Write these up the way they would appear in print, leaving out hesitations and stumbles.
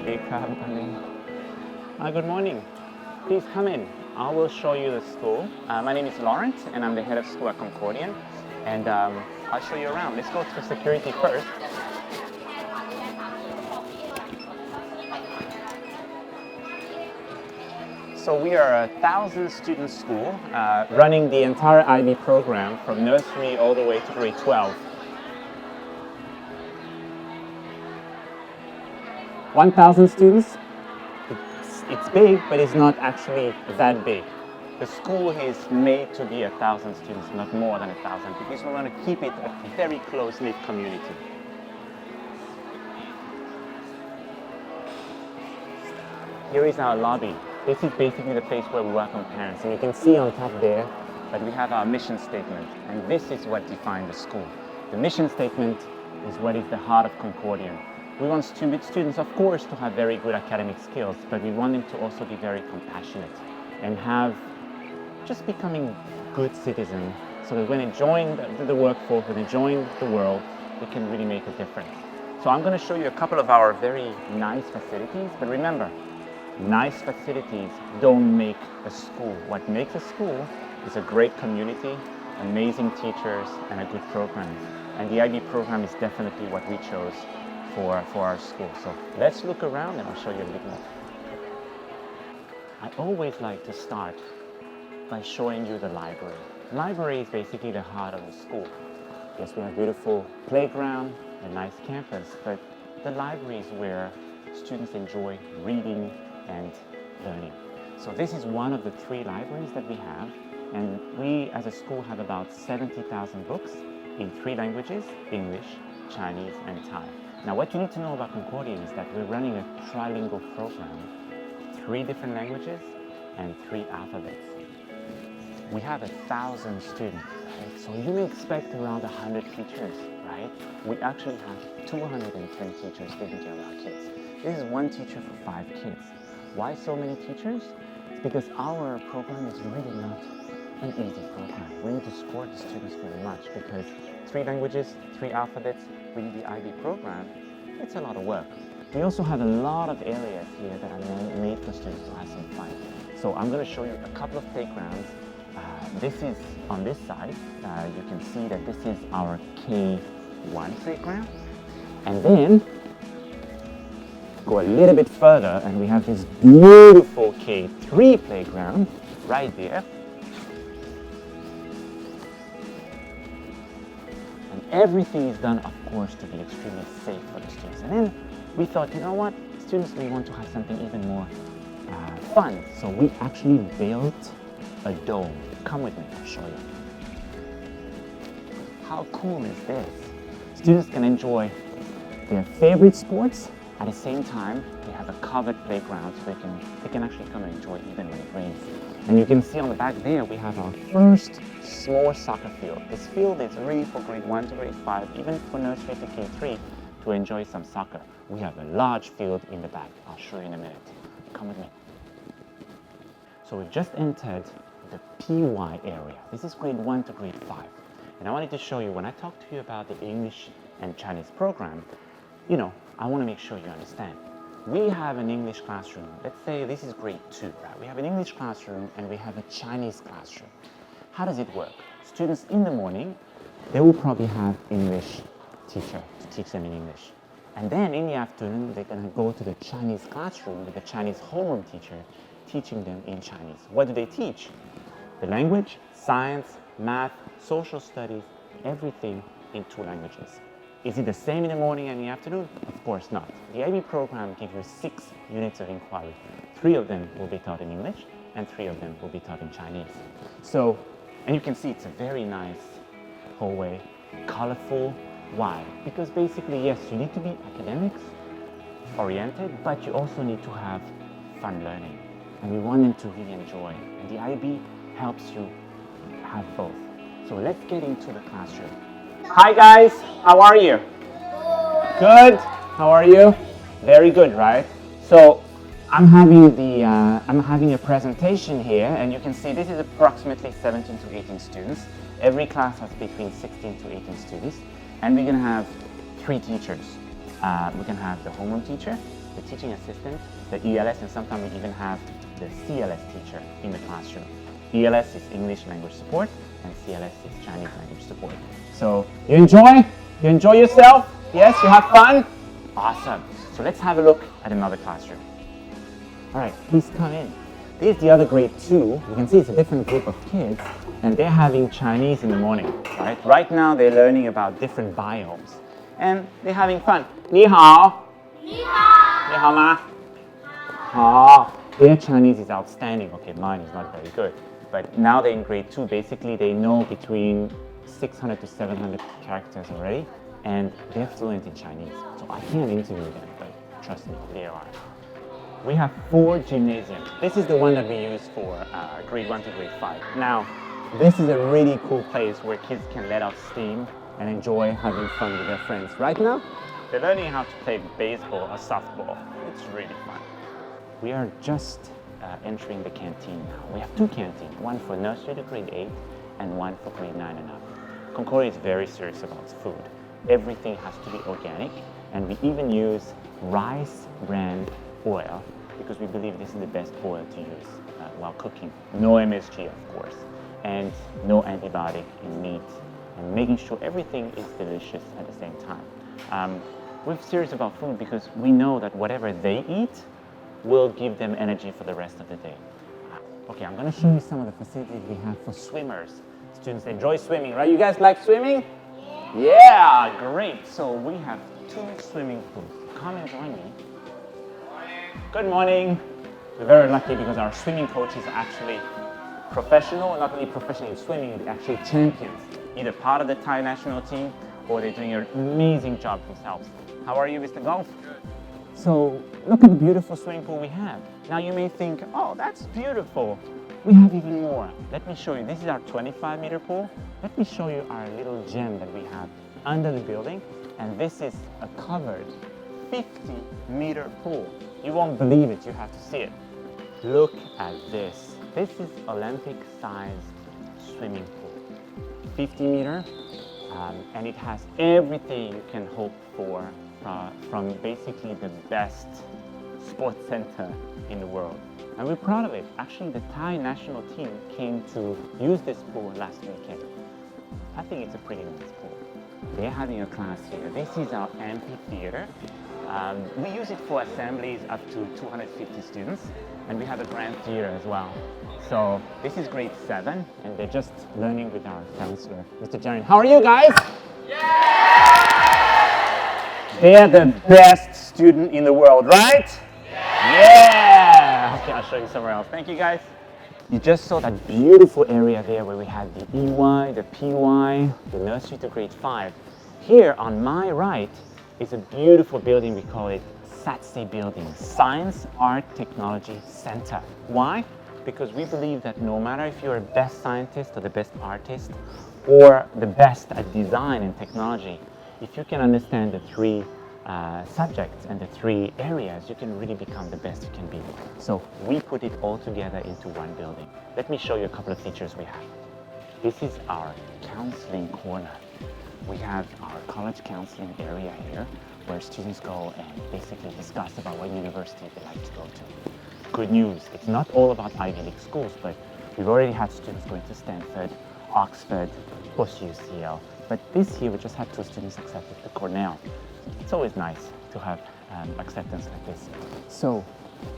Good morning. Please come in. I will show you the school. My name is Lawrence and I'm the head of school at Concordian. And I'll show you around. Let's go through security first. So we are a 1,000-student school running the entire IB program from nursery all the way to grade 12. 1,000 students. It's big, but it's not actually that big. The school is made to be 1,000 students, not more than 1,000, because we want to keep it a very close-knit community. Here is our lobby. This is basically the place where we welcome parents, and you can see on top there that we have our mission statement, and this is what defines the school. The mission statement is what is the heart of Concordian. We want students, of course, to have very good academic skills, but we want them to also be very compassionate and have just becoming good citizens, so that when they join the workforce, when they join the world, they can really make a difference. So I'm going to show you a couple of our very nice facilities, but remember, nice facilities don't make a school. What makes a school is a great community, amazing teachers, and a good program. And the IB program is definitely what we chose for our school. So let's look around and I'll show you a bit more. I always like to start by showing you the library. The library is basically the heart of the school. Yes, we have a beautiful playground, a nice campus, but the library is where students enjoy reading and learning. So this is one of the 3 libraries that we have, and we as a school have about 70,000 books in 3 languages, English, Chinese, and Thai. Now what you need to know about Concordian is that we're running a trilingual program, 3 different languages and 3 alphabets. We have 1,000 students, right? So you may expect around 100 teachers, right? We actually have 210 teachers taking care of our kids. This is 1 teacher for 5 kids. Why so many teachers? It's because our program is really not an easy program. We need to support the students very much because 3 languages, 3 alphabets, with the IB program, it's a lot of work. We also have a lot of areas here that are made for students to have some fun. So I'm going to show you a couple of playgrounds. This is on this side. You can see that this is our K1 playground. And then go a little bit further and we have this beautiful K3 playground right there. And everything is done, of course, to be extremely safe for the students. And then we thought, you know what, students may want to have something even more fun. So we actually built a dome. Come with me, I'll show you. How cool is this? Students can enjoy their favorite sports. At the same time, we have a covered playground so they can actually come and enjoy even when it rains. And you can see on the back there, we have our first small soccer field. This field is really for grade 1 to grade 5, even for nursery to K3 to enjoy some soccer. We have a large field in the back. I'll show you in a minute. Come with me. So we've just entered the PY area. This is grade 1 to grade 5. And I wanted to show you, when I talk to you about the English and Chinese program, you know, I want to make sure you understand. We have an English classroom. Let's say this is grade 2, right? We have an English classroom and we have a Chinese classroom. How does it work? Students in the morning, they will probably have English teacher to teach them in English. And then in the afternoon, they're going to go to the Chinese classroom with the Chinese homeroom teacher teaching them in Chinese. What do they teach? The language, science, math, social studies, everything in 2 languages. Is it the same in the morning and the afternoon? Of course not. The IB program gives you 6 units of inquiry. 3 of them will be taught in English and 3 of them will be taught in Chinese. So, and you can see it's a very nice hallway, colorful. Why? Because basically, yes, you need to be academics oriented, but you also need to have fun learning. And we want them to really enjoy. And the IB helps you have both. So let's get into the classroom. Hi guys, how are you? Good. How are you? Very good, right? So I'm having a presentation here, and you can see this is approximately 17 to 18 students. Every class has between 16 to 18 students, and we're gonna have 3 teachers. We're gonna have the homeroom teacher, the teaching assistant, the ELS, and sometimes we even have the CLS teacher in the classroom. ELS is English language support, and CLS is Chinese language support. So you enjoy? You enjoy yourself? Yes, you have fun? Awesome. So let's have a look at another classroom. All right, please come in. This is the other grade 2. You can see it's a different group of kids, and they're having Chinese in the morning, right? Right now they're learning about different biomes, and they're having fun. 你好. 你好. 你好吗? 好. Their Chinese is outstanding. Okay, mine is not very good. But now they're in grade 2. Basically, they know between 600 to 700 characters already, and they're fluent in Chinese. So I can't interview them, but trust me, they are. We have 4 gymnasiums. This is the one that we use for grade 1 to grade 5. Now, this is a really cool place where kids can let out steam and enjoy having fun with their friends. Right now, they're learning how to play baseball or softball. It's really fun. We are just entering the canteen now. We have 2 canteens, one for nursery to grade 8 and one for grade 9 and up. Concordia is very serious about food. Everything has to be organic, and we even use rice bran oil because we believe this is the best oil to use while cooking. No MSG, of course, and no antibiotic in meat, and making sure everything is delicious at the same time. We're serious about food because we know that whatever they eat will give them energy for the rest of the day. Okay, I'm going to show you some of the facilities we have for swimmers. Students enjoy swimming, right? You guys like swimming? Yeah, great. So we have 2 swimming pools. Come and join me. Good morning. We're very lucky because our swimming coach is actually professional, not only professional in swimming, they're actually champions, either part of the Thai national team or they're doing an amazing job themselves. How are you, Mr. Golf? Good. So look at the beautiful swimming pool we have. Now you may think, oh, that's beautiful. We have even more. Let me show you. This is our 25-meter pool. Let me show you our little gym that we have under the building. And this is a covered 50-meter pool. You won't believe it. You have to see it. Look at this. This is Olympic-sized swimming pool. 50-meter, and it has everything you can hope for from basically the best sports center in the world. And we're proud of it. Actually, the Thai national team came to use this pool last weekend. I think it's a pretty nice pool. They're having a class here. This is our amphitheater. We use it for assemblies up to 250 students, and we have a grand theater as well. So this is grade 7, and they're just learning with our counselor, Mr. Jarin. How are you guys? Yeah! They're the best student in the world, right? Yeah! Okay, I'll show you somewhere else. Thank you, guys. You just saw that beautiful area there where we had the EY, the PY, the nursery to grade 5. Here on my right is a beautiful building. We call it SATSE building, Science, Art, Technology Center. Why? Because we believe that no matter if you're the best scientist or the best artist or the best at design and technology, if you can understand the 3 subjects and the 3 areas, you can really become the best you can be. So we put it all together into one building. Let me show you a couple of features we have. This is our counseling corner. We have our college counseling area here where students go and basically discuss about what university they like to go to. Good news, it's not all about Ivy League schools, but we've already had students going to Stanford, Oxford, post-UCL. But this year we just had 2 students accepted to Cornell. It's always nice to have acceptance like this. So,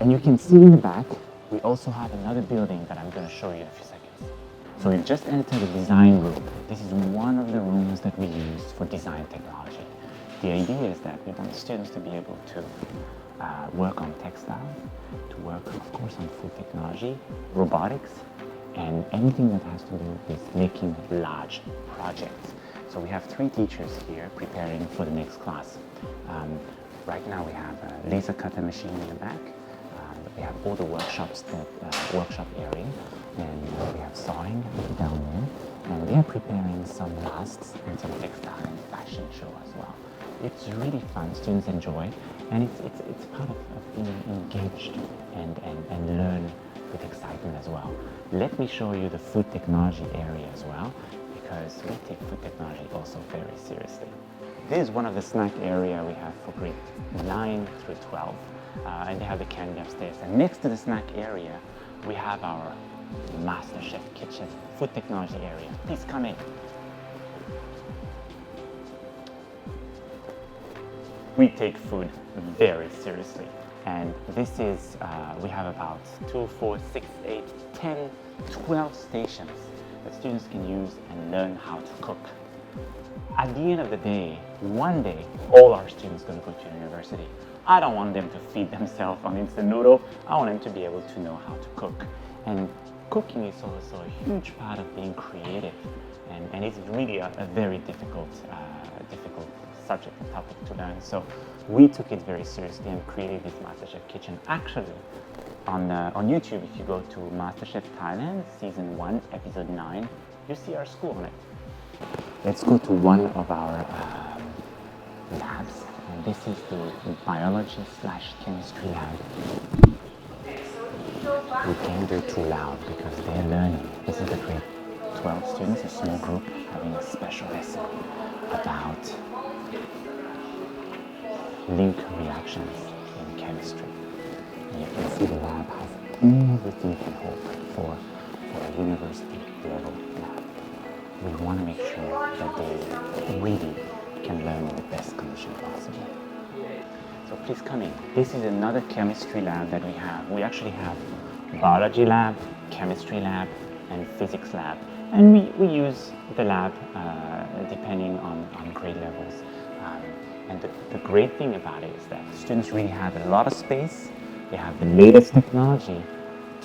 and you can see in the back, we also have another building that I'm going to show you in a few seconds. So we've just entered the design room. This is one of the rooms that we use for design technology. The idea is that we want students to be able to work on textiles, to work, of course, on food technology, robotics, and anything that has to do with making large projects. So we have 3 teachers here preparing for the next class. Right now we have a laser cutter machine in the back. We have all the workshops, workshop area, and we have sewing down there. And they are preparing some masks and some textile and fashion show as well. It's really fun, students enjoy, and it's part of being engaged and learn with excitement as well. Let me show you the food technology area as well, because we take food technology also very seriously. This is one of the snack area we have for grade 9 through 12. and they have the candy upstairs. And next to the snack area, we have our MasterChef kitchen, food technology area. Please come in. We take food very seriously, and this is, we have about 2, 4, 6, 8, 10, 12 stations that students can use and learn how to cook. At the end of the day, one day, all our students are going to go to university. I don't want them to feed themselves on instant noodle. I want them to be able to know how to cook. And cooking is also a huge part of being creative, and it's really a very difficult subject and topic to learn. So we took it very seriously and created this MasterChef kitchen. Actually, on YouTube, if you go to MasterChef Thailand, Season 1, Episode 9, you see our school on it. Let's go to one of our labs, and this is the biology/chemistry lab. We can't do too loud because they're learning. This is the grade 12 students, a small group, having a special lesson about link reactions in chemistry. And you can see the lab has everything you can hope for a university level lab. We want to make sure that they really can learn in the best condition possible. So please come in. This is another chemistry lab that we have. We actually have biology lab, chemistry lab, and physics lab. And we use the lab depending on grade levels. And the great thing about it is that students really have a lot of space. They have the latest technology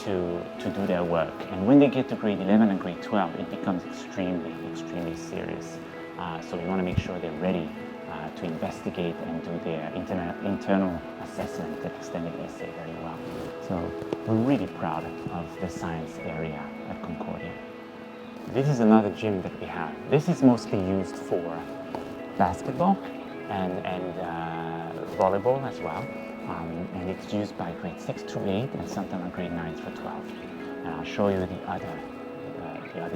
to do their work. And when they get to grade 11 and grade 12, it becomes extremely serious. So we want to make sure they're ready to investigate and do their internal assessment, the extended essay very well. So we're really proud of the science area at Concordia. This is another gym that we have. This is mostly used for basketball and volleyball as well. And it's used by grade 6 to 8 and sometimes on grade 9 through 12. And I'll show you the other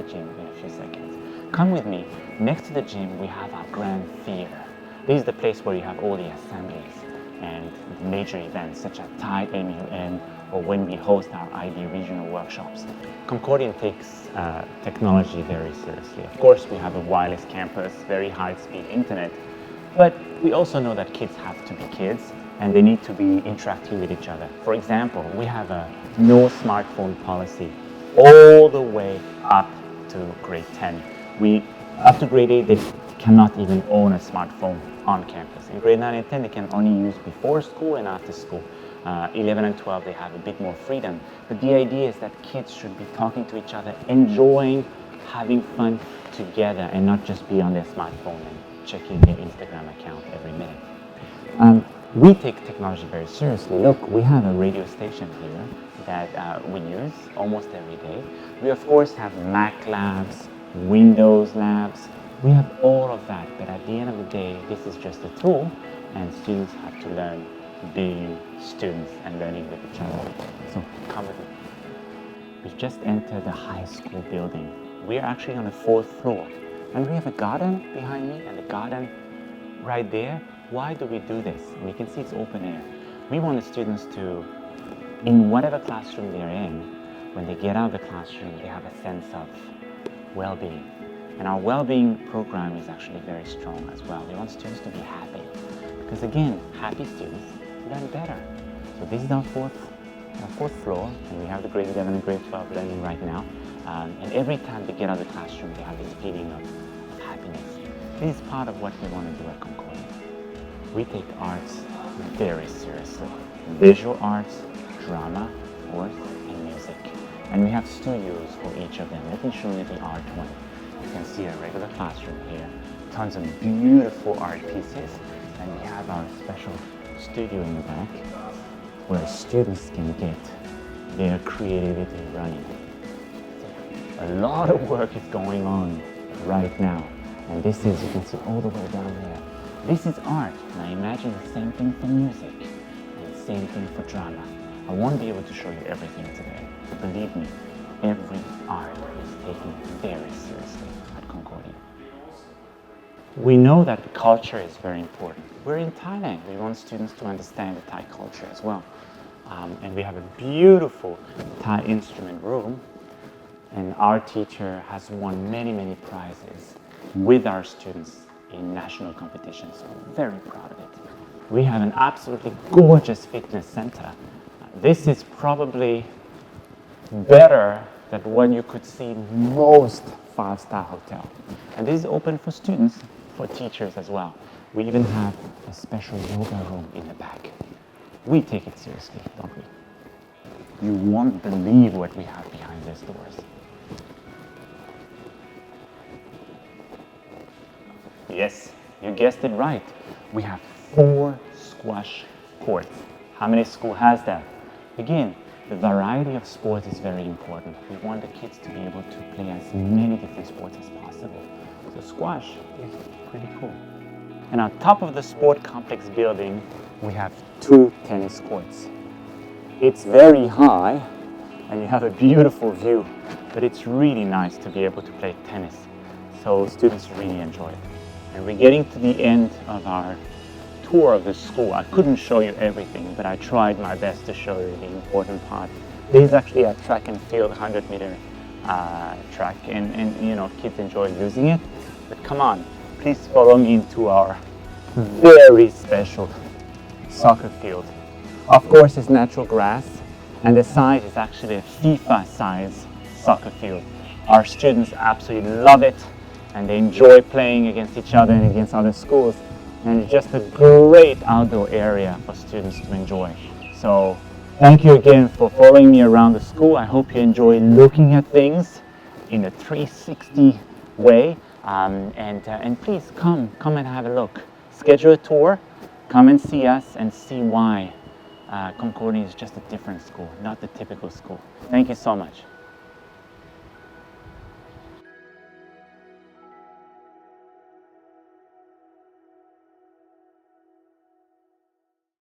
gym in a few seconds. Come with me. Next to the gym, we have our grand theater. This is the place where you have all the assemblies and major events such as Thai MUN or when we host our IB regional workshops. Concordian takes technology very seriously. Of course, we have a wireless campus, very high-speed internet, but we also know that kids have to be kids and they need to be interacting with each other. For example, we have a no smartphone policy all the way up to grade 10. Up to grade 8, they cannot even own a smartphone on campus. In grade 9 and 10, they can only use before school and after school. 11 and 12, they have a bit more freedom. But the idea is that kids should be talking to each other, enjoying, having fun together, and not just be on their smartphone and checking their Instagram account every minute. We take technology very seriously. Look, we have a radio station here that we use almost every day. We of course have Mac labs, Windows labs. We have all of that, but at the end of the day, this is just a tool, and students have to learn being students and learning with each other. So come with me. We've just entered the high school building. We are actually on the 4th floor, and we have a garden behind me and a garden right there. Why do we do this? And you can see it's open air. We want the students to, in whatever classroom they're in, when they get out of the classroom, they have a sense of well-being. And our well-being program is actually very strong as well. We want students to be happy. Because again, happy students learn better. So this is our fourth floor, and we have the grade 11 and grade 12 learning right now. And every time they get out of the classroom, they have this feeling of happiness. This is part of what we want to do at Concordia. We take arts very seriously. Visual arts, drama, of course, and music. And we have studios for each of them. Let me show you the art one. You can see a regular classroom here, tons of beautiful art pieces, and we have our special studio in the back where students can get their creativity running. A lot of work is going on right now, and this is, you can see all the way down there. This is art. Now imagine the same thing for music and the same thing for drama. I won't be able to show you everything today, but believe me, every art is taken very seriously at Concordia. We know that the culture is very important. We're in Thailand. We want students to understand the Thai culture as well. And we have a beautiful Thai instrument room. And our teacher has won many, many prizes with our students in national competitions. So we're very proud of it. We have an absolutely gorgeous fitness center. This is probably better than what you could see in most five-star hotel. And this is open for students, for teachers as well. We even have a special yoga room in the back. We take it seriously, don't we? You won't believe what we have behind these doors. Yes, you guessed it right. We have 4 squash courts. How many school has that? Again, the variety of sports is very important. We want the kids to be able to play as many different sports as possible. So squash is pretty cool. And on top of the sport complex building, we have 2 tennis courts. It's very high and you have a beautiful view, but it's really nice to be able to play tennis. So students really enjoy it. And we're getting to the end of our tour of the school. I couldn't show you everything, but I tried my best to show you the important part. This is actually a track and field 100-meter track, and you know, kids enjoy using it. But come on, please follow me into our very special soccer field. Of course, it's natural grass, and the size is actually a FIFA size soccer field. Our students absolutely love it, and they enjoy playing against each other and against other schools. And it's just a great outdoor area for students to enjoy. So thank you again for following me around the school. I hope you enjoy looking at things in a 360 way. And please come and have a look. Schedule a tour, come and see us and see why Concordian is just a different school, not the typical school. Thank you so much.